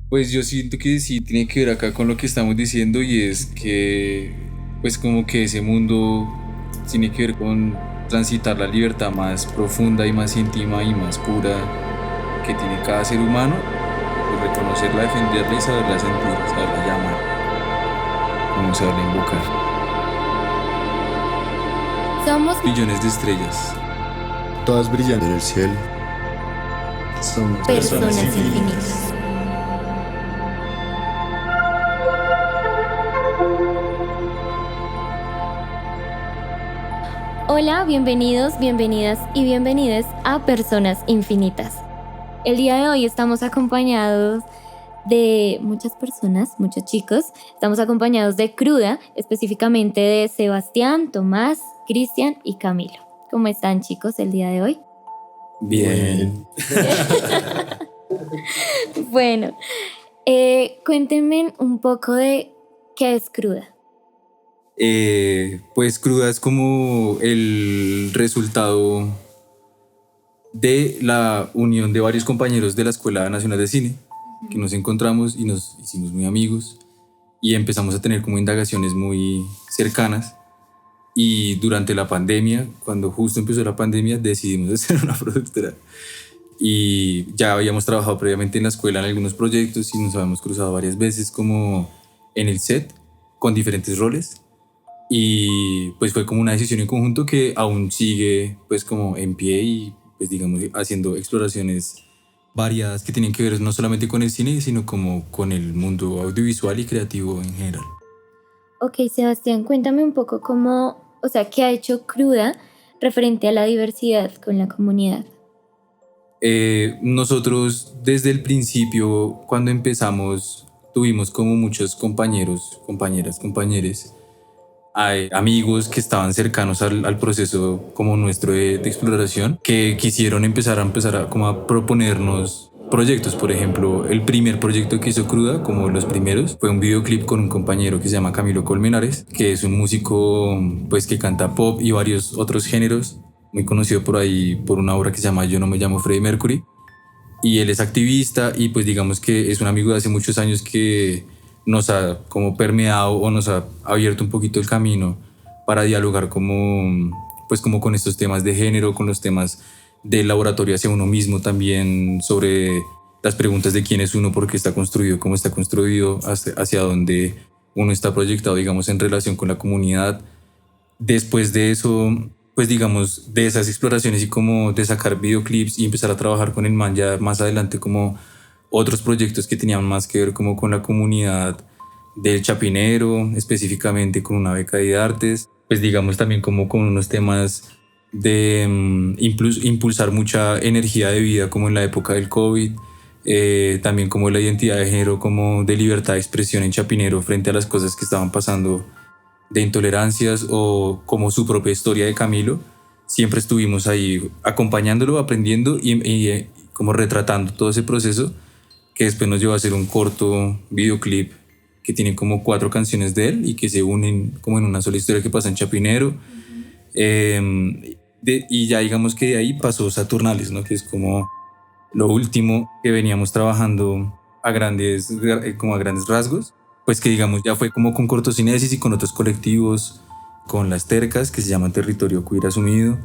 Pues yo siento que sí tiene que ver acá con lo que estamos diciendo y es que pues como que ese mundo tiene que ver con transitar la libertad más profunda y más íntima y más pura que tiene cada ser humano, pues reconocerla, defenderla y saberla sentir, saberla llamar, como saberla invocar. Somos Billones de estrellas. Todas brillando en el cielo. Somos personas personas infinitas. infinitas. Hola, bienvenidos, bienvenidas y bienvenides a Personas Infinitas. El día de hoy estamos acompañados de muchas personas, muchos chicos. Estamos acompañados de Cruda, específicamente de Sebastián, Tomás, Cristian y Camilo. ¿Cómo están, chicos, el día de hoy? Bien. Bueno, cuéntenme un poco de qué es Cruda. Pues Cruda es como el resultado de la unión de varios compañeros de la Escuela Nacional de Cine, que nos encontramos y nos hicimos muy amigos y empezamos a tener como indagaciones muy cercanas. Y durante la pandemia, cuando justo empezó la pandemia, decidimos hacer una productora. Y ya habíamos trabajado previamente en la escuela en algunos proyectos y nos habíamos cruzado varias veces como en el set con diferentes roles. Y pues fue como una decisión en conjunto que aún sigue pues como en pie y pues digamos haciendo exploraciones variadas que tienen que ver no solamente con el cine, sino como con el mundo audiovisual y creativo en general. Ok, Sebastián, cuéntame un poco qué ha hecho Cruda referente a la diversidad con la comunidad. Nosotros desde el principio, cuando empezamos, tuvimos como muchos compañeros, compañeras, compañeros, amigos que estaban cercanos al proceso como nuestro de exploración, que quisieron empezar a, como a proponernos proyectos. Por ejemplo, el primer proyecto que hizo Cruda, como los primeros, fue un videoclip con un compañero que se llama Camilo Colmenares, que es un músico pues que canta pop y varios otros géneros, muy conocido por ahí por una obra que se llama Yo no me llamo Freddie Mercury. Y él es activista y pues digamos que es un amigo de hace muchos años que nos ha como permeado o nos ha abierto un poquito el camino para dialogar como, pues como con estos temas de género, con los temas del laboratorio hacia uno mismo también, sobre las preguntas de quién es uno, por qué está construido, cómo está construido, hacia dónde uno está proyectado, digamos, en relación con la comunidad. Después de eso, pues digamos, de esas exploraciones y como de sacar videoclips y empezar a trabajar con el man ya más adelante como otros proyectos que tenían más que ver como con la comunidad del Chapinero, específicamente con una beca de artes, pues digamos también como con unos temas de impulsar mucha energía de vida como en la época del COVID, también como la identidad de género, como de libertad de expresión en Chapinero frente a las cosas que estaban pasando de intolerancias o como su propia historia de Camilo. Siempre estuvimos ahí acompañándolo, aprendiendo y como retratando todo ese proceso que después nos llevó a hacer un corto videoclip que tiene como 4 canciones de él y que se unen como en una sola historia que pasa en Chapinero. Y ya digamos que de ahí pasó Saturnales, ¿no? Que es como lo último que veníamos trabajando como a grandes rasgos, pues que digamos ya fue como con Cortocinesis y con otros colectivos, con Las Tercas, que se llama Territorio Queer Asumido.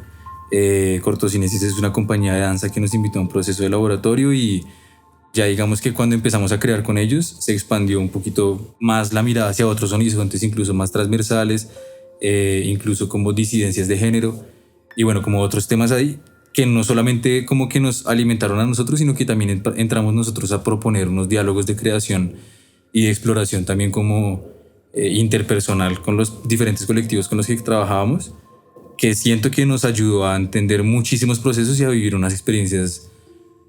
Cortocinesis es una compañía de danza que nos invitó a un proceso de laboratorio y ya digamos que cuando empezamos a crear con ellos se expandió un poquito más la mirada hacia otros horizontes, incluso más transversales, incluso como disidencias de género y bueno, como otros temas ahí que no solamente como que nos alimentaron a nosotros, sino que también entramos nosotros a proponer unos diálogos de creación y de exploración también como interpersonal con los diferentes colectivos con los que trabajábamos, que siento que nos ayudó a entender muchísimos procesos y a vivir unas experiencias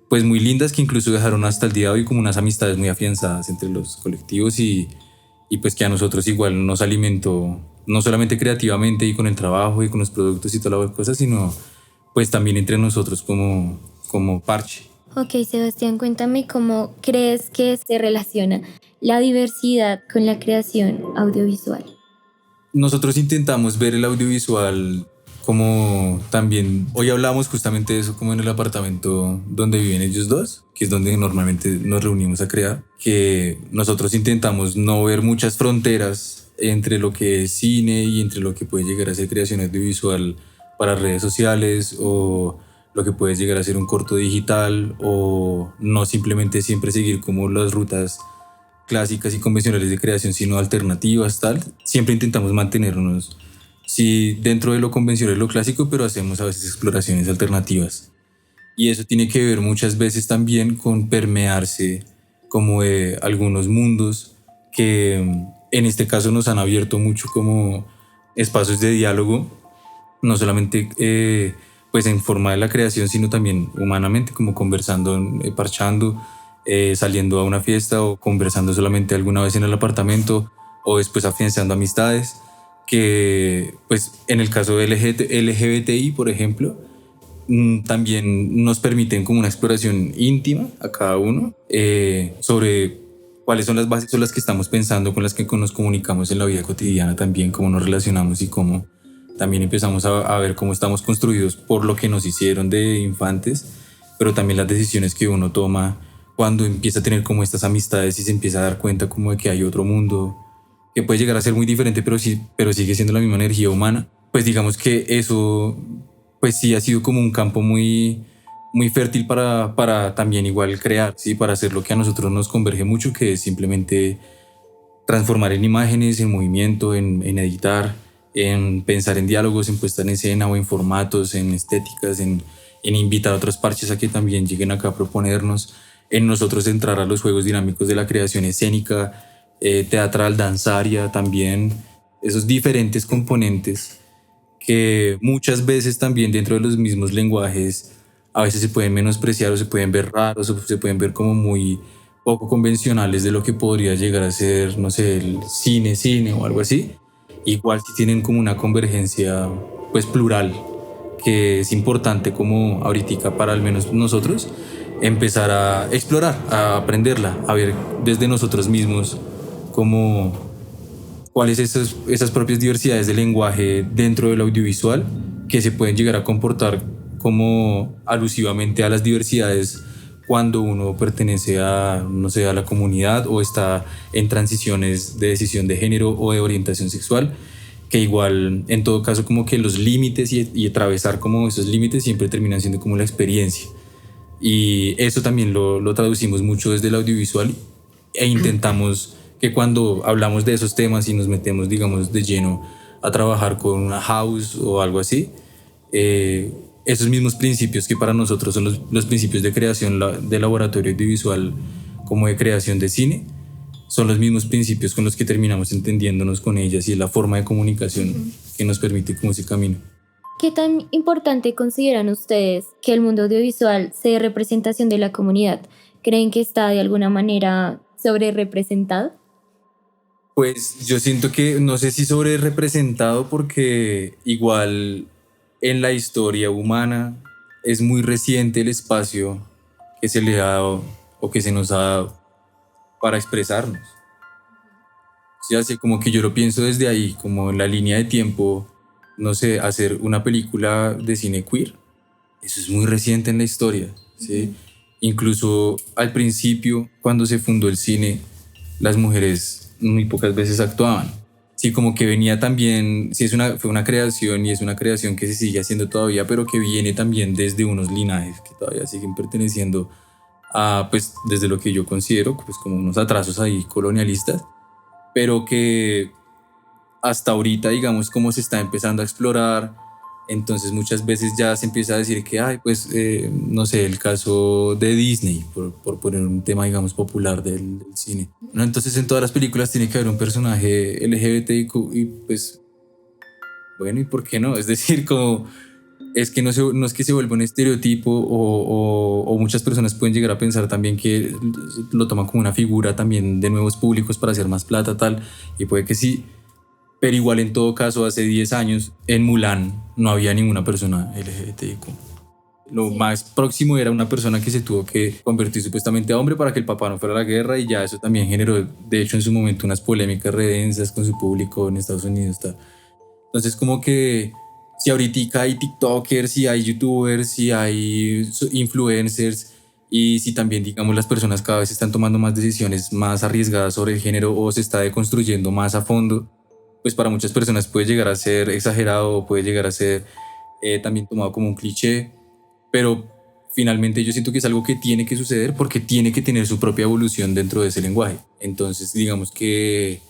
pues muy lindas que incluso dejaron hasta el día de hoy como unas amistades muy afianzadas entre los colectivos y pues que a nosotros igual nos alimentó no solamente creativamente y con el trabajo y con los productos y todas las cosas, sino pues también entre nosotros como parche. Ok, Sebastián, cuéntame cómo crees que se relaciona la diversidad con la creación audiovisual. Nosotros intentamos ver el audiovisual como también, hoy hablamos justamente de eso como en el apartamento donde viven ellos dos, que es donde normalmente nos reunimos a crear, que nosotros intentamos no ver muchas fronteras entre lo que es cine y entre lo que puede llegar a ser creación audiovisual para redes sociales o lo que puede llegar a ser un corto digital, o no simplemente siempre seguir como las rutas clásicas y convencionales de creación, sino alternativas, tal. Siempre intentamos mantenernos, sí, dentro de lo convencional y lo clásico, pero hacemos a veces exploraciones alternativas. Y eso tiene que ver muchas veces también con permearse como de algunos mundos que en este caso nos han abierto mucho como espacios de diálogo, no solamente pues en forma de la creación, sino también humanamente, como conversando, parchando, saliendo a una fiesta o conversando solamente alguna vez en el apartamento o después afianzando amistades, que pues en el caso de LGBTI, por ejemplo, también nos permiten como una exploración íntima a cada uno sobre cuáles son las bases sobre las que estamos pensando, con las que nos comunicamos en la vida cotidiana también, cómo nos relacionamos y cómo también empezamos a ver cómo estamos construidos por lo que nos hicieron de infantes, pero también las decisiones que uno toma cuando empieza a tener como estas amistades y se empieza a dar cuenta como de que hay otro mundo que puede llegar a ser muy diferente, pero, sí, pero sigue siendo la misma energía humana. Pues digamos que eso pues sí ha sido como un campo muy, muy fértil para también igual crear, ¿sí? Para hacer lo que a nosotros nos converge mucho, que es simplemente transformar en imágenes, en movimiento, en editar, en pensar en diálogos, en puesta en escena o en formatos, en estéticas, en invitar a otros parches a que también lleguen acá a proponernos, en nosotros entrar a los juegos dinámicos de la creación escénica, teatral, danzaria también, esos diferentes componentes que muchas veces también dentro de los mismos lenguajes a veces se pueden menospreciar o se pueden ver raros o se pueden ver como muy poco convencionales de lo que podría llegar a ser, no sé, el cine o algo así. Igual si tienen como una convergencia pues plural, que es importante como ahorita para al menos nosotros empezar a explorar, a aprenderla, a ver desde nosotros mismos cómo cuáles esas propias diversidades de lenguaje dentro del audiovisual que se pueden llegar a comportar como alusivamente a las diversidades cuando uno pertenece a, no sé, a la comunidad o está en transiciones de decisión de género o de orientación sexual, que igual en todo caso como que los límites y atravesar como esos límites siempre terminan siendo como la experiencia. Y eso también lo traducimos mucho desde el audiovisual e intentamos que cuando hablamos de esos temas y nos metemos, digamos, de lleno a trabajar con una house o algo así, esos mismos principios que para nosotros son los principios de creación de laboratorio audiovisual como de creación de cine, son los mismos principios con los que terminamos entendiéndonos con ellas y es la forma de comunicación que nos permite como ese camino. ¿Qué tan importante consideran ustedes que el mundo audiovisual sea representación de la comunidad? ¿Creen que está de alguna manera sobre representado? Pues yo siento que no sé si sobre representado porque igual en la historia humana es muy reciente el espacio que se le ha dado o que se nos ha dado para expresarnos. O sea, así como que yo lo pienso desde ahí, como en la línea de tiempo, no sé, hacer una película de cine queer, eso es muy reciente en la historia, ¿sí? Incluso al principio, cuando se fundó el cine, las mujeres muy pocas veces actuaban. Sí, como que venía también, sí fue una creación y es una creación que se sigue haciendo todavía, pero que viene también desde unos linajes que todavía siguen perteneciendo a, pues, desde lo que yo considero, pues, como unos atrasos ahí colonialistas, pero que hasta ahorita, digamos, como se está empezando a explorar, entonces muchas veces ya se empieza a decir que, ay, pues, no sé, el caso de Disney, por poner un tema, digamos, popular del cine. ¿No? Entonces en todas las películas tiene que haber un personaje LGBTIQ y pues, bueno, ¿y por qué no? Es decir, como, es que no es que se vuelva un estereotipo o muchas personas pueden llegar a pensar también que lo toman como una figura también de nuevos públicos para hacer más plata, tal, y puede que sí. Pero igual en todo caso, hace 10 años en Mulan no había ninguna persona LGBTIQ. Lo más próximo era una persona que se tuvo que convertir supuestamente a hombre para que el papá no fuera a la guerra y ya eso también generó, de hecho en su momento, unas polémicas redensas con su público en Estados Unidos. Entonces como que si ahorita hay TikTokers, si hay YouTubers, si hay influencers y si también, digamos, las personas cada vez están tomando más decisiones más arriesgadas sobre el género o se está deconstruyendo más a fondo, pues para muchas personas puede llegar a ser exagerado o puede llegar a ser también tomado como un cliché, pero finalmente yo siento que es algo que tiene que suceder porque tiene que tener su propia evolución dentro de ese lenguaje. Entonces, digamos que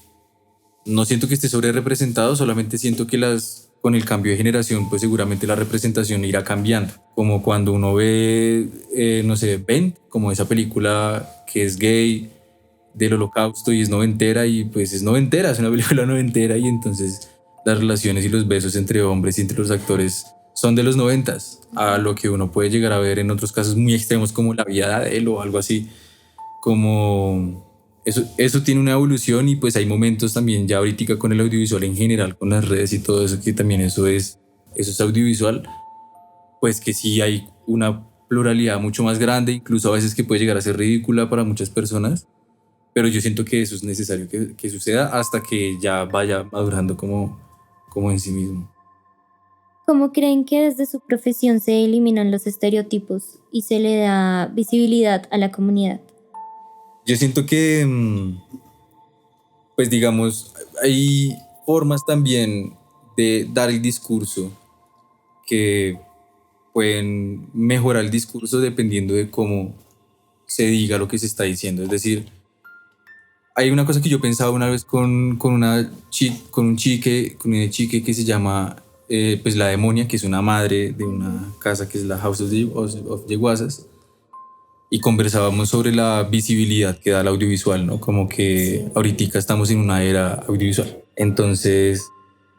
no siento que esté sobre representado, solamente siento que con el cambio de generación, pues seguramente la representación irá cambiando. Como cuando uno ve, no sé, Ben, como esa película que es gay del holocausto y es noventera y pues es noventera, es una película noventera y entonces las relaciones y los besos entre hombres y entre los actores son de los noventas, a lo que uno puede llegar a ver en otros casos muy extremos como La vida de Adele o algo así, como eso tiene una evolución y pues hay momentos también ya ahorita con el audiovisual en general, con las redes y todo eso, que también eso es audiovisual, pues que sí hay una pluralidad mucho más grande, incluso a veces que puede llegar a ser ridícula para muchas personas, pero yo siento que eso es necesario que suceda hasta que ya vaya madurando como en sí mismo. ¿Cómo creen que desde su profesión se eliminan los estereotipos y se le da visibilidad a la comunidad? Yo siento que, pues digamos, hay formas también de dar el discurso que pueden mejorar el discurso dependiendo de cómo se diga lo que se está diciendo. Es decir, hay una cosa que yo pensaba una vez con una chique que se llama pues la demonia, que es una madre de una casa que es la House of Yeguasas, y conversábamos sobre la visibilidad que da el audiovisual, ¿no? Como que ahorita estamos en una era audiovisual. Entonces,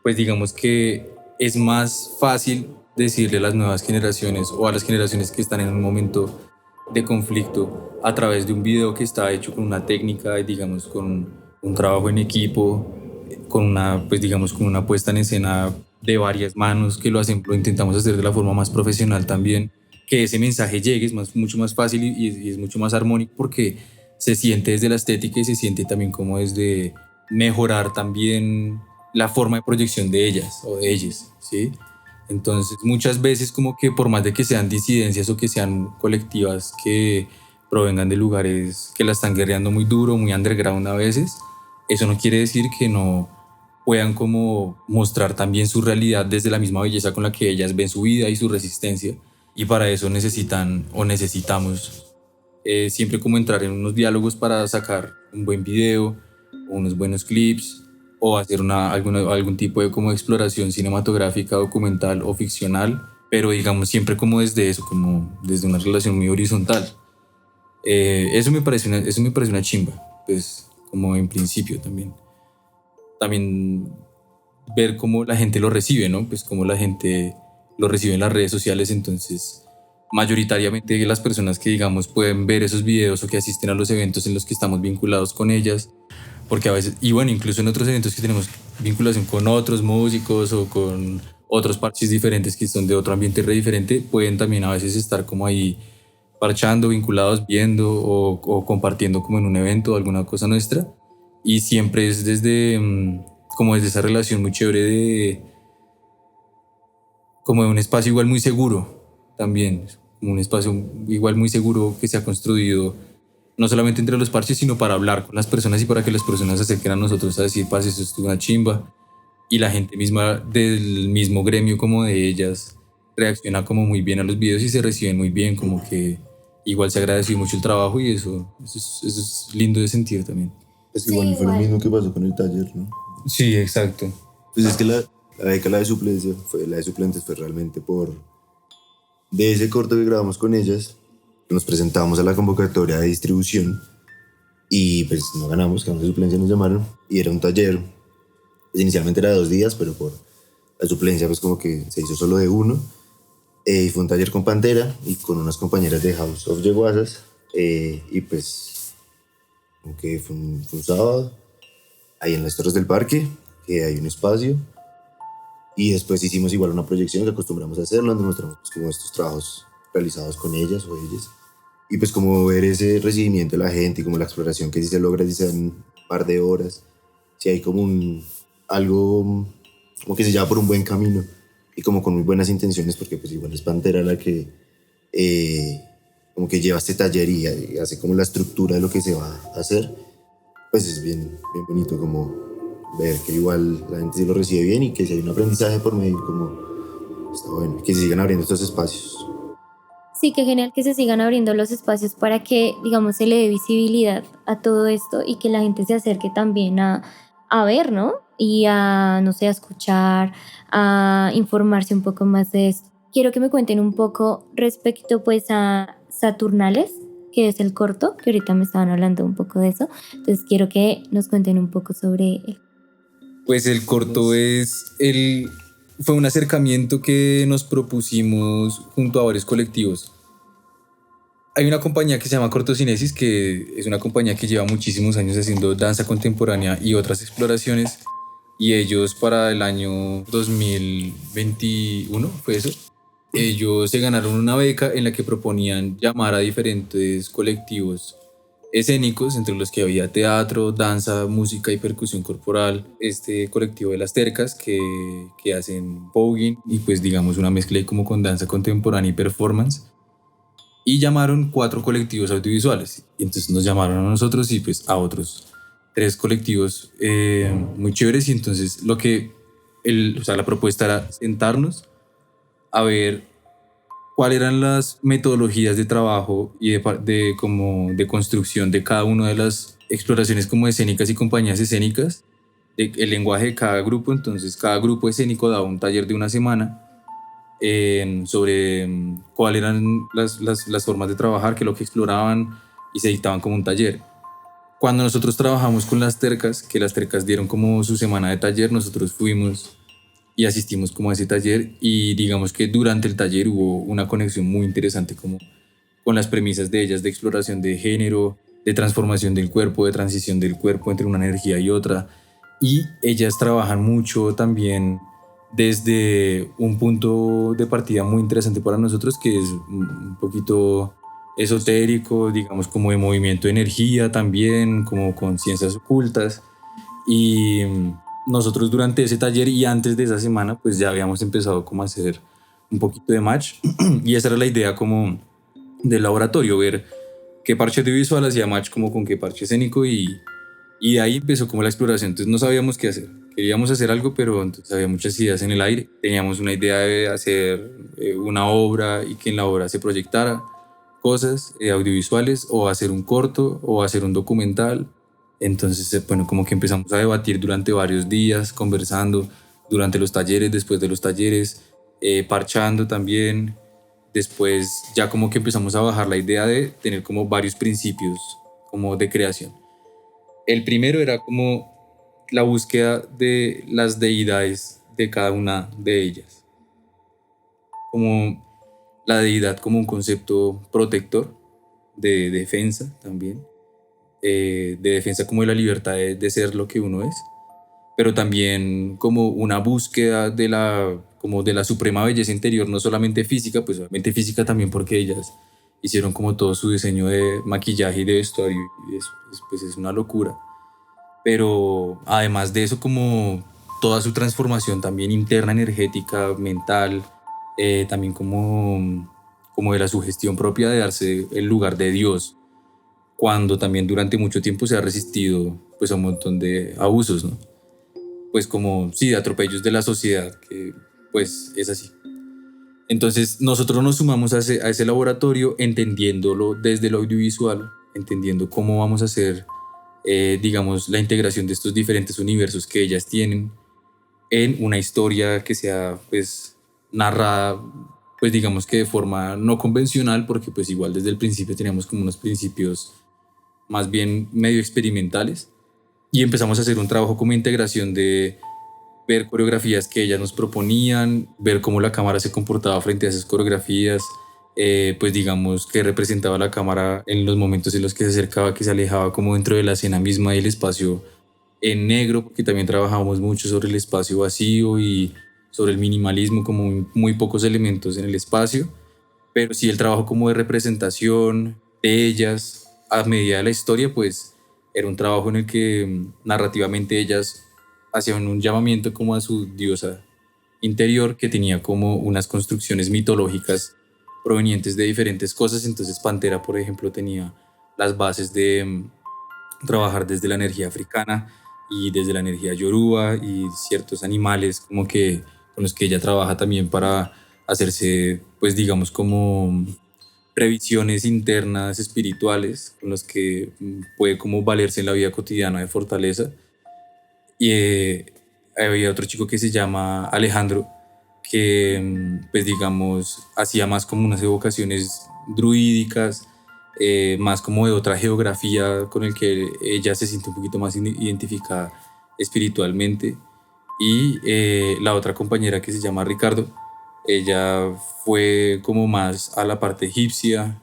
pues digamos que es más fácil decirle a las nuevas generaciones o a las generaciones que están en un momento de conflicto a través de un video que está hecho con una técnica, digamos, con un trabajo en equipo, con una, pues digamos, con una puesta en escena de varias manos que lo intentamos hacer de la forma más profesional también, que ese mensaje llegue, es mucho más fácil y es mucho más armónico porque se siente desde la estética y se siente también como desde mejorar también la forma de proyección de ellas o de ellos, ¿sí? Entonces muchas veces como que por más de que sean disidencias o que sean colectivas que provengan de lugares que la están guerreando muy duro, muy underground a veces, eso no quiere decir que no puedan como mostrar también su realidad desde la misma belleza con la que ellas ven su vida y su resistencia. Y para eso necesitan o necesitamos siempre como entrar en unos diálogos para sacar un buen video, o unos buenos clips, o hacer algún tipo de como exploración cinematográfica, documental o ficcional, pero digamos siempre como desde eso, como desde una relación muy horizontal. Eso me parece una chimba, pues como en principio también. También ver cómo la gente lo recibe, ¿no? Pues cómo la gente lo recibe en las redes sociales, entonces mayoritariamente las personas que digamos pueden ver esos videos o que asisten a los eventos en los que estamos vinculados con ellas, porque a veces, y bueno, incluso en otros eventos que tenemos vinculación con otros músicos o con otros parches diferentes que son de otro ambiente re diferente, pueden también a veces estar como ahí parchando, vinculados, viendo o compartiendo como en un evento o alguna cosa nuestra, y siempre es desde como desde esa relación muy chévere como de un espacio igual muy seguro también, como un espacio igual muy seguro que se ha construido no solamente entre los parches, sino para hablar con las personas y para que las personas se acerquen a nosotros a decir, parce, eso es una chimba. Y la gente misma del mismo gremio como de ellas reacciona como muy bien a los videos y se reciben muy bien, como que igual se agradeció mucho el trabajo y eso es lindo de sentir también. Pues igual fue lo mismo que pasó con el taller, ¿no? Sí, exacto. Pues es que la década de suplencia la de suplentes fue realmente de ese corto que grabamos con ellas, nos presentamos a la convocatoria de distribución y pues no ganamos, quedamos de suplencia, nos llamaron y era un taller, pues inicialmente era de 2 días, pero por la suplencia pues como que se hizo solo de 1, y fue un taller con Pantera y con unas compañeras de House of Yeguasas, y pues como que fue un sábado ahí en las Torres del Parque, que hay un espacio, y después hicimos igual una proyección que acostumbramos a hacerlo, donde mostramos pues, como estos trabajos realizados con ellas o ellas, y pues como ver ese recibimiento de la gente y como la exploración que sí se logra, si sean un par de horas, si hay como algo como que se lleva por un buen camino y como con muy buenas intenciones, porque pues igual es Pantera la que como que lleva este taller y hace como la estructura de lo que se va a hacer, pues es bien, bien bonito como ver que igual la gente se lo recibe bien y que si hay un aprendizaje por medio, como está bueno, que se sigan abriendo estos espacios. Sí, qué genial que se sigan abriendo los espacios para que, digamos, se le dé visibilidad a todo esto y que la gente se acerque también a ver, ¿no? Y a, no sé, a escuchar, a informarse un poco más de esto. Quiero que me cuenten un poco respecto, pues, a Saturnales, que es el corto, que ahorita me estaban hablando un poco de eso. Entonces, quiero que nos cuenten un poco sobre él. Pues el corto fue un acercamiento que nos propusimos junto a varios colectivos. Hay una compañía que se llama Cortocinesis, que es una compañía que lleva muchísimos años haciendo danza contemporánea y otras exploraciones. Y ellos para el año 2021, fue eso, ellos se ganaron una beca en la que proponían llamar a diferentes colectivos escénicos, entre los que había teatro, danza, música y percusión corporal. Este colectivo de las tercas que hacen voguing y pues digamos una mezcla ahí como con danza contemporánea y performance. Y llamaron 4 colectivos audiovisuales. Y entonces nos llamaron a nosotros y pues a otros 3 colectivos muy chéveres. Y entonces la propuesta era sentarnos a ver cuáles eran las metodologías de trabajo y de construcción de cada una de las exploraciones como escénicas y compañías escénicas, el lenguaje de cada grupo. Entonces cada grupo escénico daba un taller de una semana sobre cuáles eran las formas de trabajar, qué es lo que exploraban y se dictaban como un taller. Cuando nosotros trabajamos con las tercas, que las tercas dieron como su semana de taller, nosotros fuimos y asistimos como a ese taller y digamos que durante el taller hubo una conexión muy interesante como con las premisas de ellas de exploración de género, de transformación del cuerpo, de transición del cuerpo entre una energía y otra. Y ellas trabajan mucho también desde un punto de partida muy interesante para nosotros, que es un poquito esotérico, digamos como de movimiento de energía también, como con ciencias ocultas. Y nosotros durante ese taller y antes de esa semana pues ya habíamos empezado como a hacer un poquito de match y esa era la idea como del laboratorio, ver qué parche audiovisual hacía match como con qué parche escénico y de ahí empezó como la exploración. Entonces no sabíamos qué hacer, queríamos hacer algo pero entonces había muchas ideas en el aire. Teníamos una idea de hacer una obra y que en la obra se proyectara cosas audiovisuales o hacer un corto o hacer un documental. Entonces, bueno, como que empezamos a debatir durante varios días, conversando durante los talleres, después de los talleres, parchando también. Después ya como que empezamos a bajar la idea de tener como varios principios como de creación. El primero era como la búsqueda de las deidades de cada una de ellas. Como la deidad como un concepto protector, de defensa también. De defensa como de la libertad de ser lo que uno es, pero también como una búsqueda como de la suprema belleza interior, no solamente física, pues obviamente física también porque ellas hicieron como todo su diseño de maquillaje y de vestuario y eso pues es una locura, pero además de eso como toda su transformación también interna, energética, mental, también como de la sugestión propia de darse el lugar de Dios, cuando también durante mucho tiempo se ha resistido pues a un montón de abusos, ¿no? Pues como, sí, de atropellos de la sociedad, que pues es así. Entonces nosotros nos sumamos a ese laboratorio entendiéndolo desde lo audiovisual, entendiendo cómo vamos a hacer, digamos, la integración de estos diferentes universos que ellas tienen en una historia que sea pues narrada, pues digamos que de forma no convencional, porque pues igual desde el principio teníamos como unos principios más bien medio experimentales y empezamos a hacer un trabajo como integración de ver coreografías que ellas nos proponían, ver cómo la cámara se comportaba frente a esas coreografías, pues digamos que representaba la cámara en los momentos en los que se acercaba, que se alejaba como dentro de la escena misma y el espacio en negro, porque también trabajábamos mucho sobre el espacio vacío y sobre el minimalismo, como muy pocos elementos en el espacio, pero sí el trabajo como de representación de ellas a medida de la historia, pues era un trabajo en el que narrativamente ellas hacían un llamamiento como a su diosa interior, que tenía como unas construcciones mitológicas provenientes de diferentes cosas. Entonces Pantera, por ejemplo, tenía las bases de trabajar desde la energía africana y desde la energía yoruba y ciertos animales como que con los que ella trabaja también para hacerse, pues digamos, como previsiones internas espirituales con los que puede como valerse en la vida cotidiana de fortaleza. Y había otro chico que se llama Alejandro que pues digamos hacía más como unas evocaciones druídicas, más como de otra geografía con el que ella se siente un poquito más identificada espiritualmente. Y la otra compañera que se llama Ricardo, ella fue como más a la parte egipcia,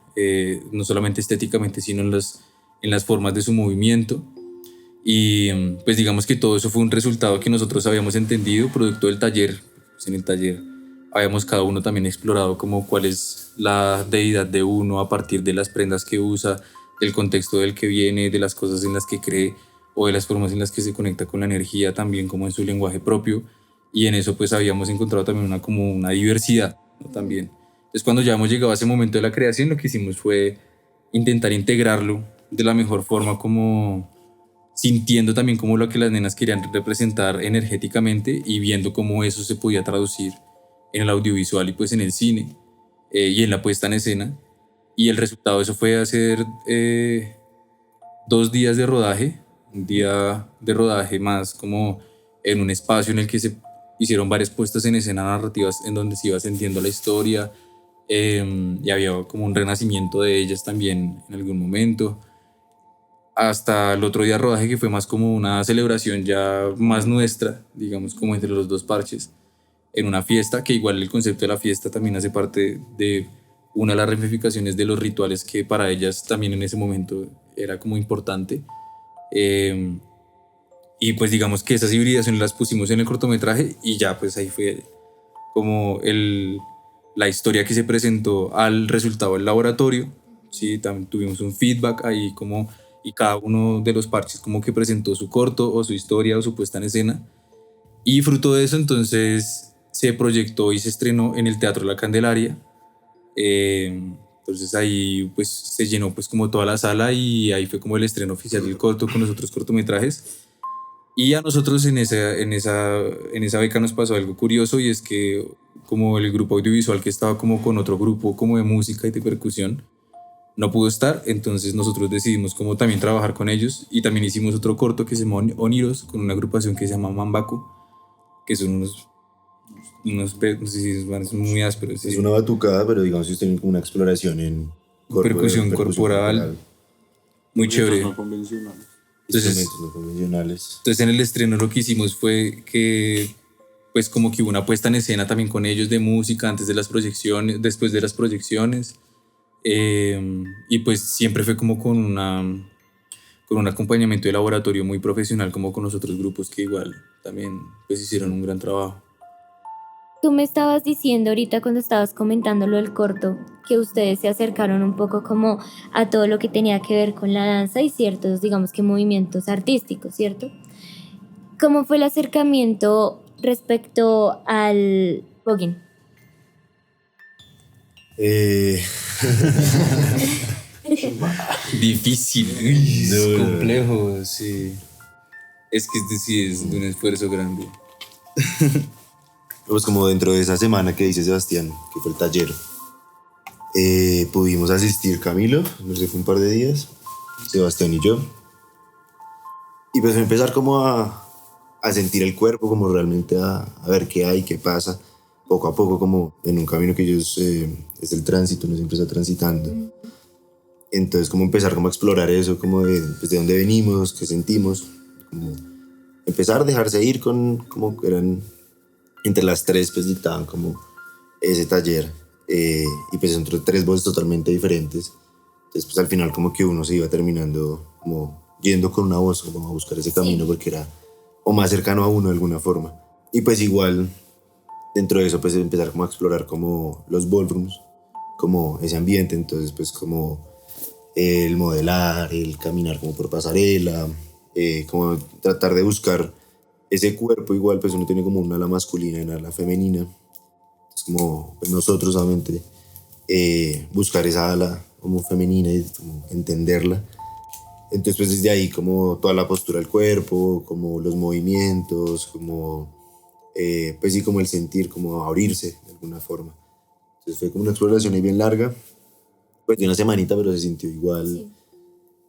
no solamente estéticamente, sino en las formas de su movimiento. Y pues digamos que todo eso fue un resultado que nosotros habíamos entendido, producto del taller. Pues en el taller habíamos cada uno también explorado como cuál es la deidad de uno a partir de las prendas que usa, del contexto del que viene, de las cosas en las que cree o de las formas en las que se conecta con la energía, también como en su lenguaje propio. Y en eso pues habíamos encontrado también como una diversidad, ¿no? También. Entonces cuando ya hemos llegado a ese momento de la creación, lo que hicimos fue intentar integrarlo de la mejor forma, como sintiendo también como lo que las nenas querían representar energéticamente y viendo cómo eso se podía traducir en el audiovisual y pues en el cine, y en la puesta en escena. Y el resultado de eso fue hacer 2 días de rodaje, un día de rodaje más como en un espacio en el que se hicieron varias puestas en escena narrativas en donde se iba sintiendo la historia, y había como un renacimiento de ellas también en algún momento, hasta el otro día de rodaje que fue más como una celebración ya más nuestra, digamos como entre los dos parches, en una fiesta, que igual el concepto de la fiesta también hace parte de una de las ramificaciones de los rituales que para ellas también en ese momento era como importante. Y pues digamos que esas hibridaciones las pusimos en el cortometraje y ya pues ahí fue como la historia que se presentó al resultado del laboratorio. Sí, también tuvimos un feedback ahí como, y cada uno de los parches como que presentó su corto o su historia o su puesta en escena, y fruto de eso entonces se proyectó y se estrenó en el Teatro La Candelaria. Entonces ahí pues se llenó pues como toda la sala y ahí fue como el estreno oficial del corto con los otros cortometrajes. Y a nosotros en esa beca nos pasó algo curioso, y es que como el grupo audiovisual que estaba como con otro grupo como de música y de percusión no pudo estar, entonces nosotros decidimos como también trabajar con ellos y también hicimos otro corto que se llama Oniros con una agrupación que se llama Mambaco, que son no sé si son muy ásperos. Es una batucada, pero digamos que tienen como una exploración en percusión corporal. Muy chévere. No convencionales. Instrumentos no convencionales. Entonces en el estreno lo que hicimos fue que pues como que hubo una puesta en escena también con ellos de música antes de las proyecciones, después de las proyecciones, y pues siempre fue como con un acompañamiento de laboratorio muy profesional, como con los otros grupos que igual también pues hicieron un gran trabajo. Tú me estabas diciendo ahorita cuando estabas comentando lo del corto que ustedes se acercaron un poco como a todo lo que tenía que ver con la danza y ciertos, digamos que movimientos artísticos, ¿cierto? ¿Cómo fue el acercamiento respecto al voguing? Difícil, es complejo, sí. Es que sí, es de un esfuerzo grande. Pues como dentro de esa semana que dice Sebastián, que fue el taller, pudimos asistir Camilo, no sé, fue un par de días, Sebastián y yo. Y pues empezar como a sentir el cuerpo, como realmente a ver qué hay, qué pasa, poco a poco, como en un camino que ellos, es el tránsito, uno siempre está transitando. Entonces como empezar como a explorar eso, como pues de dónde venimos, qué sentimos, como empezar a dejarse ir con como eran... Entre las tres pues dictaban como ese taller, y pues entre 3 voces totalmente diferentes. Entonces pues al final como que uno se iba terminando como yendo con una voz como a buscar ese camino, porque era o más cercano a uno de alguna forma. Y pues igual dentro de eso pues empezar como a explorar como los ballrooms, como ese ambiente. Entonces pues como el modelar, el caminar como por pasarela, como tratar de buscar ese cuerpo. Igual pues uno tiene como una ala masculina y una ala femenina. Es como pues nosotros solamente buscar esa ala como femenina y como entenderla. Entonces pues desde ahí como toda la postura del cuerpo, como los movimientos, como pues sí, como el sentir, como abrirse de alguna forma. Entonces fue como una exploración ahí bien larga, pues de una semanita, pero se sintió igual.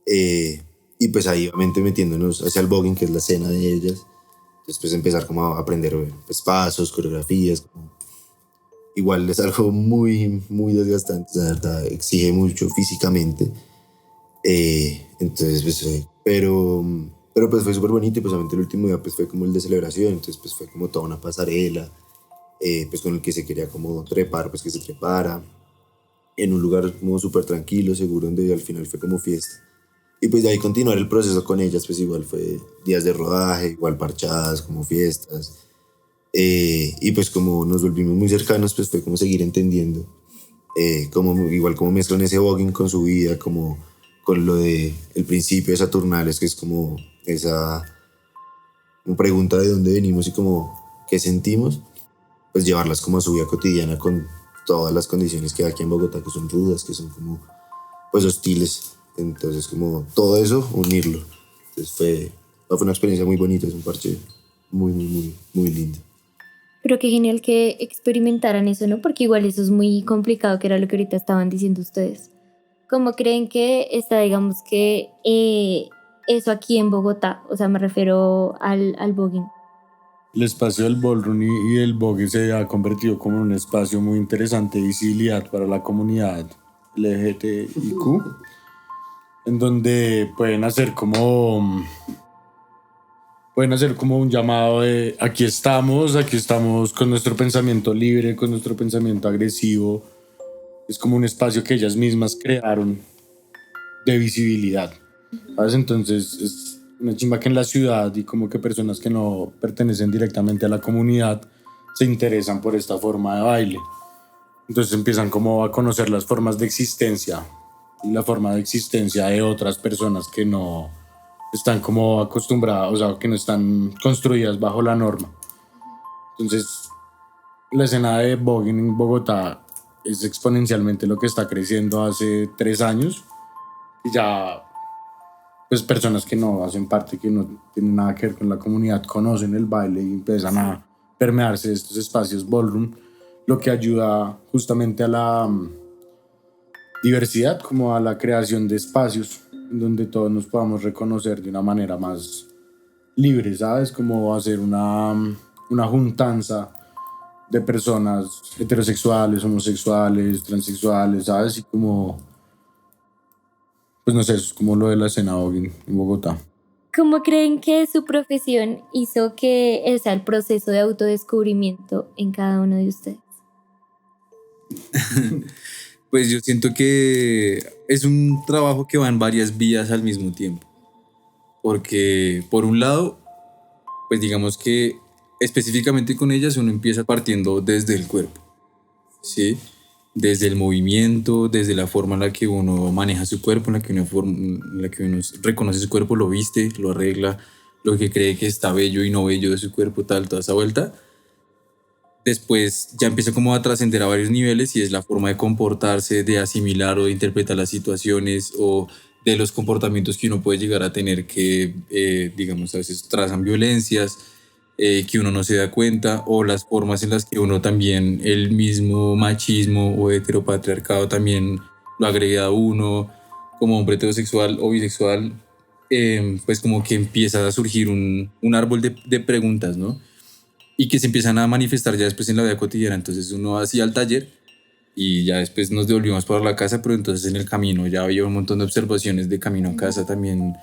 Sí. Y pues ahí obviamente metiéndonos hacia el voguing, que es la escena de ellas. Entonces pues empezar como a aprender pues, pasos, coreografías. Igual es algo muy, muy desgastante, la verdad, exige mucho físicamente. Entonces pues pero pues fue súper bonito y pues obviamente el último día pues fue como el de celebración, entonces pues fue como toda una pasarela, pues con el que se quería como trepar, pues que se trepara en un lugar como súper tranquilo, seguro, donde al final fue como fiesta. Y pues de ahí continuar el proceso con ellas, pues igual fue días de rodaje, igual parchadas, como fiestas. Y pues como nos volvimos muy cercanos, pues fue como seguir entendiendo igual como mezclan ese voguing con su vida, como con lo de el principio de Saturnales, que es como esa como pregunta de dónde venimos y como qué sentimos, pues llevarlas como a su vida cotidiana con todas las condiciones que hay aquí en Bogotá, que son rudas, que son como pues hostiles. Entonces como todo eso, unirlo. Entonces fue una experiencia muy bonita, es un parche muy, muy, muy, muy lindo. Pero qué genial que experimentaran eso, ¿no? Porque igual eso es muy complicado, que era lo que ahorita estaban diciendo ustedes. ¿Cómo creen que está, digamos que, eso aquí en Bogotá? O sea, me refiero al voguing. El espacio del ballroom y el voguing se ha convertido como en un espacio muy interesante de visibilidad para la comunidad LGTBIQ, en donde pueden hacer como un llamado de aquí estamos con nuestro pensamiento libre, con nuestro pensamiento agresivo. Es como un espacio que ellas mismas crearon de visibilidad, ¿sabes? Entonces es una chimba que en la ciudad y como que personas que no pertenecen directamente a la comunidad se interesan por esta forma de baile. Entonces empiezan como a conocer las formas de existencia y la forma de existencia de otras personas que no están como acostumbradas, o sea, que no están construidas bajo la norma. Entonces la escena de voguing en Bogotá es exponencialmente lo que está creciendo hace 3 años. Y ya, pues personas que no hacen parte, que no tienen nada que ver con la comunidad, conocen el baile y empiezan a permearse de estos espacios ballroom, lo que ayuda justamente a la diversidad, como a la creación de espacios en donde todos nos podamos reconocer de una manera más libre, ¿sabes? Como hacer una juntanza de personas heterosexuales, homosexuales, transexuales, ¿sabes? Y como, pues no sé, es como lo de la escena voguing en Bogotá. ¿Cómo creen que su profesión hizo que sea el proceso de autodescubrimiento en cada uno de ustedes? Pues yo siento que es un trabajo que va en varias vías al mismo tiempo. Porque por un lado, pues digamos que específicamente con ellas uno empieza partiendo desde el cuerpo, ¿sí? Desde el movimiento, desde la forma en la que uno maneja su cuerpo, en la que uno reconoce su cuerpo, lo viste, lo arregla, lo que cree que está bello y no bello de su cuerpo, toda esa vuelta. Después ya empieza como a trascender a varios niveles y es la forma de comportarse, de asimilar o de interpretar las situaciones o de los comportamientos que uno puede llegar a tener que, digamos, a veces trazan violencias, que uno no se da cuenta, o las formas en las que uno también, el mismo machismo o heteropatriarcado también lo agrega a uno como hombre heterosexual o bisexual, pues como que empieza a surgir un árbol de preguntas, ¿no? Y que se empiezan a manifestar ya después en la vida cotidiana. Entonces uno hacía el taller y ya después nos devolvimos para la casa, pero entonces en el camino ya había un montón de observaciones de camino a casa también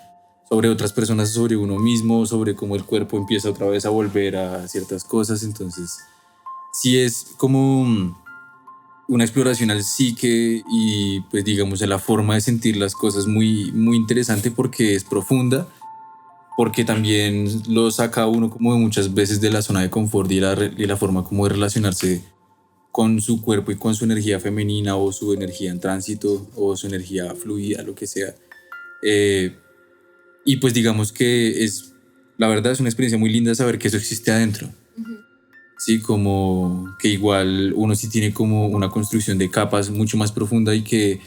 sobre otras personas, sobre uno mismo, sobre cómo el cuerpo empieza otra vez a volver a ciertas cosas. Entonces sí es como una exploración al psique y pues digamos a la forma de sentir las cosas muy, muy interesante porque es profunda, porque también lo saca a uno como muchas veces de la zona de confort y la forma como de relacionarse con su cuerpo y con su energía femenina o su energía en tránsito o su energía fluida, lo que sea. Y pues digamos que la verdad es una experiencia muy linda saber que eso existe adentro. Sí, como que igual uno sí tiene como una construcción de capas mucho más profunda y que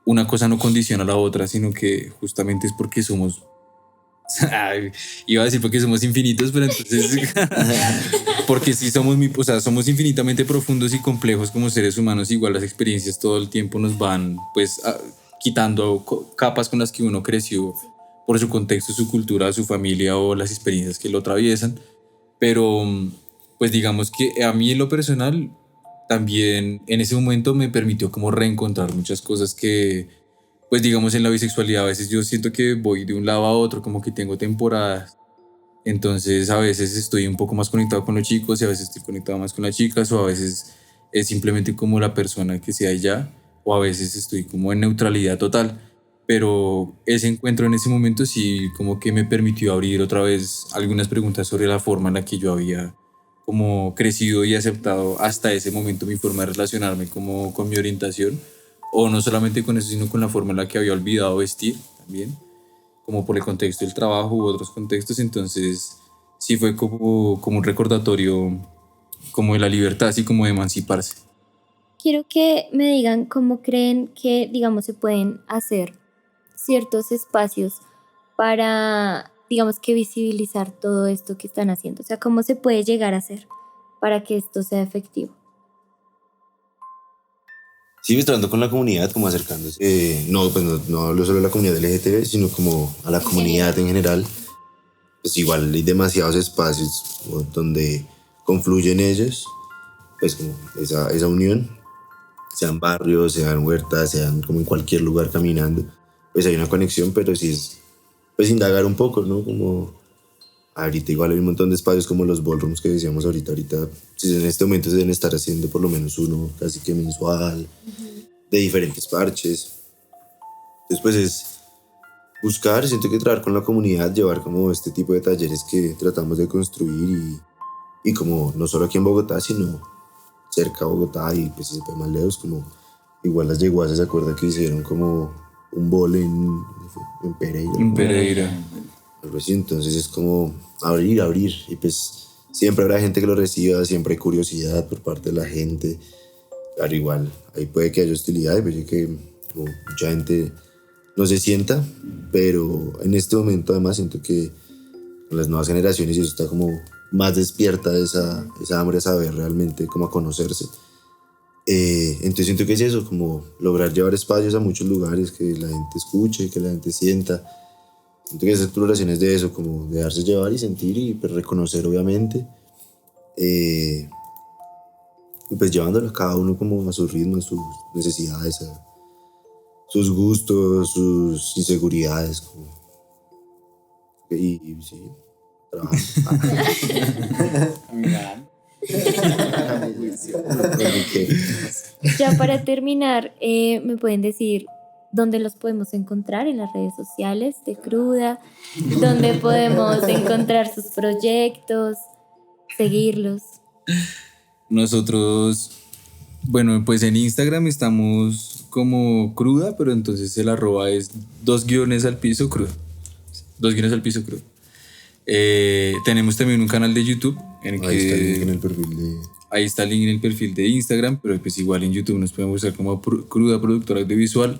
una cosa no condiciona a la otra, sino que justamente es porque somos... Ay, iba a decir porque somos infinitos, pero entonces... porque sí somos, o sea, somos infinitamente profundos y complejos como seres humanos, igual las experiencias todo el tiempo nos van pues quitando capas con las que uno creció por su contexto, su cultura, su familia o las experiencias que lo atraviesan. Pero pues digamos que a mí en lo personal también en ese momento me permitió como reencontrar muchas cosas que pues digamos en la bisexualidad a veces yo siento que voy de un lado a otro, como que tengo temporadas. Entonces a veces estoy un poco más conectado con los chicos y a veces estoy conectado más con las chicas o a veces es simplemente como la persona que sea ya o a veces estoy como en neutralidad total. Pero ese encuentro en ese momento sí como que me permitió abrir otra vez algunas preguntas sobre la forma en la que yo había como crecido y aceptado hasta ese momento mi forma de relacionarme como con mi orientación o no solamente con eso sino con la forma en la que había olvidado vestir también como por el contexto del trabajo u otros contextos, entonces sí fue como un recordatorio como de la libertad, así como de emanciparse. Quiero que me digan cómo creen que, digamos, se pueden hacer ciertos espacios para, digamos, que visibilizar todo esto que están haciendo. O sea, cómo se puede llegar a hacer para que esto sea efectivo. Sí, pues tratando con la comunidad, como acercándose. No, pues no hablo solo de la comunidad LGTB, sino como a la comunidad en general. Pues igual hay demasiados espacios donde confluyen ellos, pues como esa unión, sean barrios, sean huertas, sean como en cualquier lugar caminando, pues hay una conexión, pero sí es pues indagar un poco, ¿no? Como ahorita igual hay un montón de espacios como los ballrooms que decíamos ahorita, sí, en este momento se deben estar haciendo por lo menos uno casi que mensual, de diferentes parches. Entonces pues es buscar, siento que trabajar con la comunidad, llevar como este tipo de talleres que tratamos de construir y como no solo aquí en Bogotá, sino cerca a Bogotá y pues si se puede más lejos, como igual las yeguasas, ¿se acuerda que hicieron como un bol en Pereira? En Pereira. Algo así, entonces es como abrir y pues siempre habrá gente que lo reciba, siempre hay curiosidad por parte de la gente, claro, igual, ahí puede que haya hostilidad y puede que como, mucha gente no se sienta, pero en este momento además siento que con las nuevas generaciones eso está como más despierta esa hambre a saber realmente, como a conocerse. Entonces siento que es eso, como lograr llevar espacios a muchos lugares, que la gente escuche, que la gente sienta. Siento que esa exploración es de eso, como de dejarse llevar y sentir y pues, reconocer obviamente. Y pues llevándolo a cada uno como a su ritmo, a sus necesidades, a sus gustos, sus inseguridades. Como... Y sí, trabajar. Ya para terminar, ¿me pueden decir dónde los podemos encontrar en las redes sociales de Cruda? ¿Dónde podemos encontrar sus proyectos, seguirlos? Nosotros, bueno, pues en Instagram estamos como Cruda, pero entonces el arroba es 2_ cruda. 2_ cruda. Tenemos también un canal de YouTube en el que Ahí está el link en el perfil de... Ahí está el link en el perfil de Instagram, pero pues igual en YouTube nos pueden buscar como Cruda Productora Audiovisual.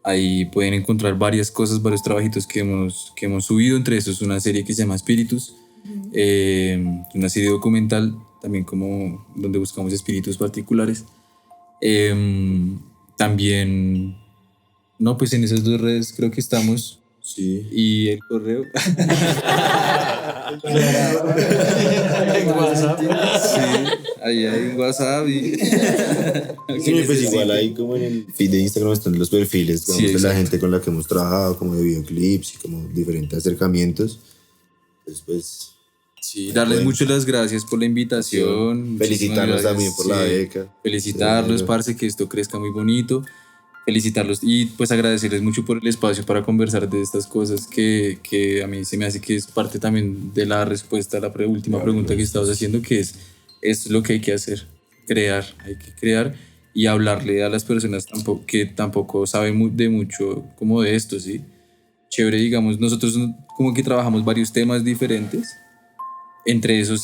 Ahí pueden encontrar varias cosas, varios trabajitos que hemos subido. Entre estos una serie que se llama Espíritus, una serie documental también como donde buscamos espíritus particulares. También, no, pues en esas dos redes creo que estamos. Sí. Y el correo. En WhatsApp. Sí, ahí hay WhatsApp y... Sí, pues igual ahí como en el feed de Instagram están los perfiles, digamos, Sí, de la exacto. gente con la que hemos trabajado, como de videoclips y como diferentes acercamientos. Después, Sí, darles Bueno. muchas las gracias por la invitación. felicitarlos Muchísimas también por la sí. beca. Felicitarlos, Sí. parce, que esto crezca muy bonito. Felicitarlos y pues agradecerles mucho por el espacio para conversar de estas cosas que a mí se me hace que es parte también de la respuesta a la última pregunta que estabas haciendo, que es esto es lo que hay que hacer, hay que crear y hablarle a las personas que tampoco saben de mucho como de esto, ¿sí? Chévere, digamos, nosotros como que trabajamos varios temas diferentes, entre esos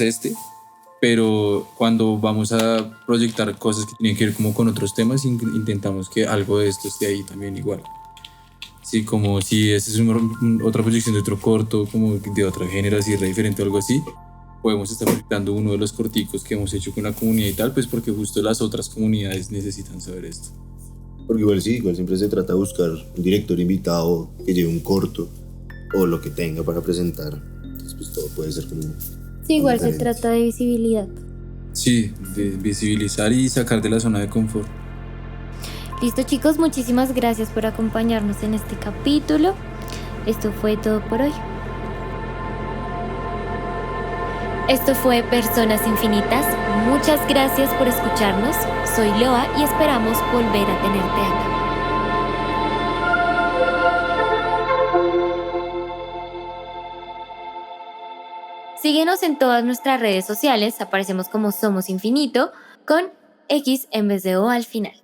pero cuando vamos a proyectar cosas que tienen que ver como con otros temas, intentamos que algo de esto esté ahí también igual. Sí, como si esa es otra proyección de otro corto, como de otro género así, re diferente o algo así, podemos estar proyectando uno de los corticos que hemos hecho con la comunidad y tal, pues porque justo las otras comunidades necesitan saber esto. Porque igual sí, igual siempre se trata de buscar un director invitado que lleve un corto o lo que tenga para presentar. Entonces pues todo puede ser como... Sí, igual se diferente. trata de visibilidad. Sí, de visibilizar y sacar de la zona de confort. Listo, chicos, muchísimas gracias por acompañarnos en este capítulo. Esto fue todo por hoy. Esto fue Personas Infinitas. Muchas gracias por escucharnos. Soy Loa y esperamos volver a tenerte acá. Síguenos en todas nuestras redes sociales, aparecemos como Somos Infinito, con X en vez de O al final.